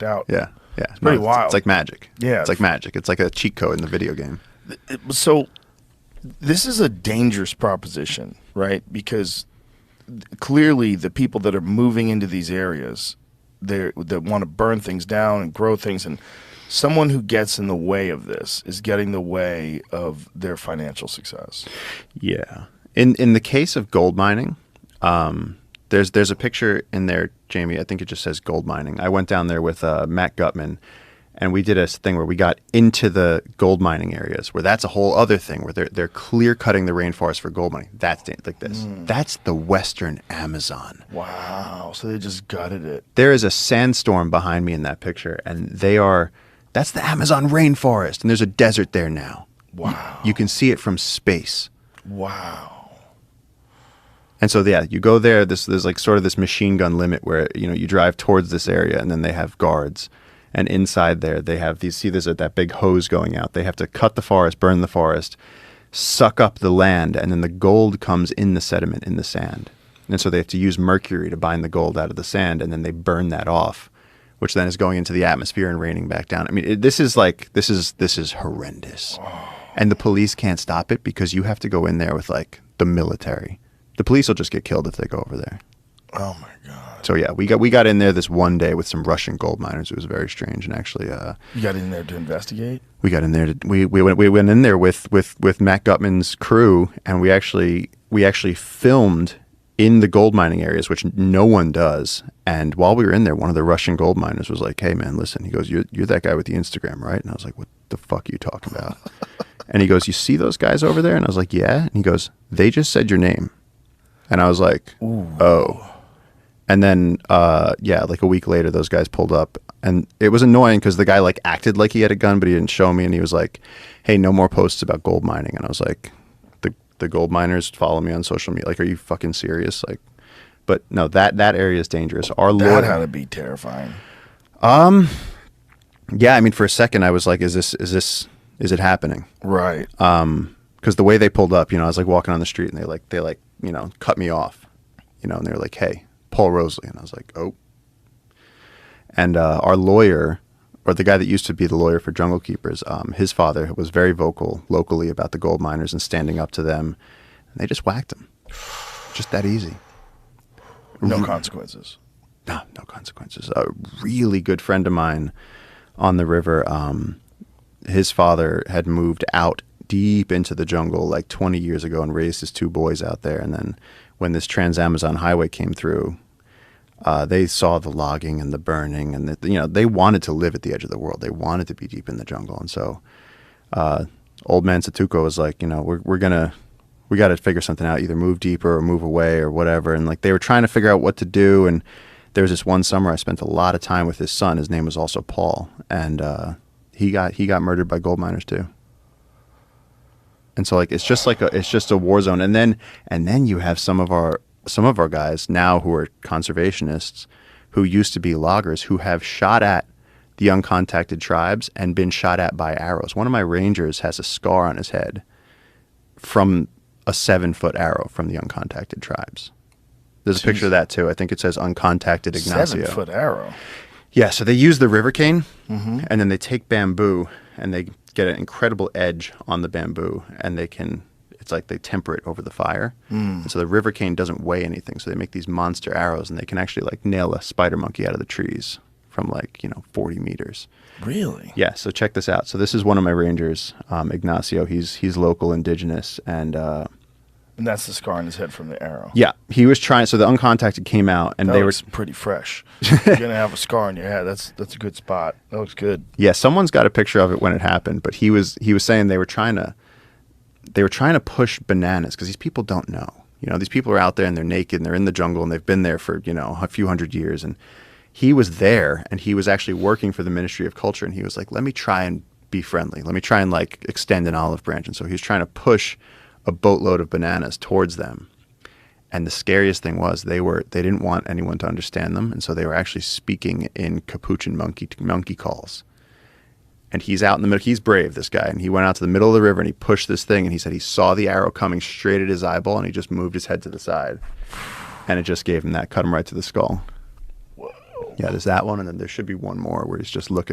out. Yeah. Yeah. It's pretty wild. It's like magic. Yeah. It's like magic. It's like a cheat code in the video game. So this is a dangerous proposition, right? Because clearly the people that are moving into these areas, that want to burn things down and grow things, and someone who gets in the way of this is getting in the way of their financial success. Yeah. In the case of gold mining, there's a picture in there, Jamie. I think it just says gold mining. I went down there with Matt Gutman, and we did a thing where we got into the gold mining areas, where that's a whole other thing, where they're clear cutting the rainforest for gold mining. That's like this. That's the Western Amazon. Wow. So they just gutted it. There is a sandstorm behind me in that picture, and that's the Amazon rainforest, and there's a desert there now. Wow. You can see it from space. Wow. And so, yeah, you go there. There's like sort of this machine gun limit where, you drive towards this area, and then they have guards. And inside there, they have there's that big hose going out. They have to cut the forest, burn the forest, suck up the land, and then the gold comes in the sediment, in the sand. And so they have to use mercury to bind the gold out of the sand, and then they burn that off, which then is going into the atmosphere and raining back down. I mean, this is horrendous. And the police can't stop it because you have to go in there with like the military. The police will just get killed if they go over there. Oh my God. So yeah, we got in there this one day with some Russian gold miners. It was very strange, and actually, you got in there to investigate. We got in there. We went in there with Matt Gutman's crew, and we actually filmed in the gold mining areas, which no one does. And while we were in there, one of the Russian gold miners was like, "Hey man, listen." He goes, "You're that guy with the Instagram, right?" And I was like, "What the fuck are you talking about?" And he goes, "You see those guys over there?" And I was like, "Yeah." And he goes, "They just said your name." And I was like, ooh. Oh. And then, like a week later, those guys pulled up, and it was annoying because the guy like acted like he had a gun, but he didn't show me. And he was like, "Hey, no more posts about gold mining." And I was like, the gold miners follow me on social media. Like, are you fucking serious? Like, but no, that area is dangerous. That had to be terrifying. Yeah. I mean, for a second I was like, is it happening? Right. Because the way they pulled up, I was like walking on the street, and they cut me off, and they were like, "Hey, Paul Rosley." And I was like, "Oh." And our lawyer, or the guy that used to be the lawyer for Jungle Keepers, his father was very vocal locally about the gold miners and standing up to them. And they just whacked him. Just that easy. No consequences. No consequences. A really good friend of mine on the river, his father had moved out deep into the jungle like 20 years ago and raised his two boys out there. And then when this Trans-Amazon highway came through, they saw the logging and the burning, and they wanted to live at the edge of the world. They wanted to be deep in the jungle. And so old man Satuko was like, we got to figure something out, either move deeper or move away or whatever. And like they were trying to figure out what to do. And there was this one summer I spent a lot of time with his son. His name was also Paul. And he got murdered by gold miners too. And so like it's just a war zone. And then you have some of our guys now who are conservationists, who used to be loggers, who have shot at the uncontacted tribes and been shot at by arrows. One of my rangers has a scar on his head from a 7-foot arrow from the uncontacted tribes. There's a picture of that too. I think it says uncontacted Ignacio. 7-foot arrow. Yeah, so they use the river cane, mm-hmm. and then they take bamboo, and they get an incredible edge on the bamboo, and it's like they temper it over the fire. And so the river cane doesn't weigh anything, so they make these monster arrows, and they can actually like nail a spider monkey out of the trees from 40 meters. Really? Yeah, so check this out. So this is one of my rangers, Ignacio. He's local, indigenous, and that's the scar on his head from the arrow. Yeah, he was trying. So the uncontacted came out, and that they looks pretty fresh. You're gonna have a scar on your head. That's a good spot. That looks good. Yeah, someone's got a picture of it when it happened, but he was saying they were trying to push bananas because these people don't know. These people are out there and they're naked and they're in the jungle and they've been there for a few hundred years. And he was there, and he was actually working for the Ministry of Culture, and he was like, "Let me try and be friendly. Let me try and like extend an olive branch." And so he was trying to push a boatload of bananas towards them. And the scariest thing was they didn't want anyone to understand them, and so they were actually speaking in Capuchin monkey calls. And he's out in the middle. He's brave, this guy, and he went out to the middle of the river and he pushed this thing, and he said he saw the arrow coming straight at his eyeball, and he just moved his head to the side, and it just gave him that, cut him right to the skull. Yeah, there's that one, and then there should be one more where he's just looking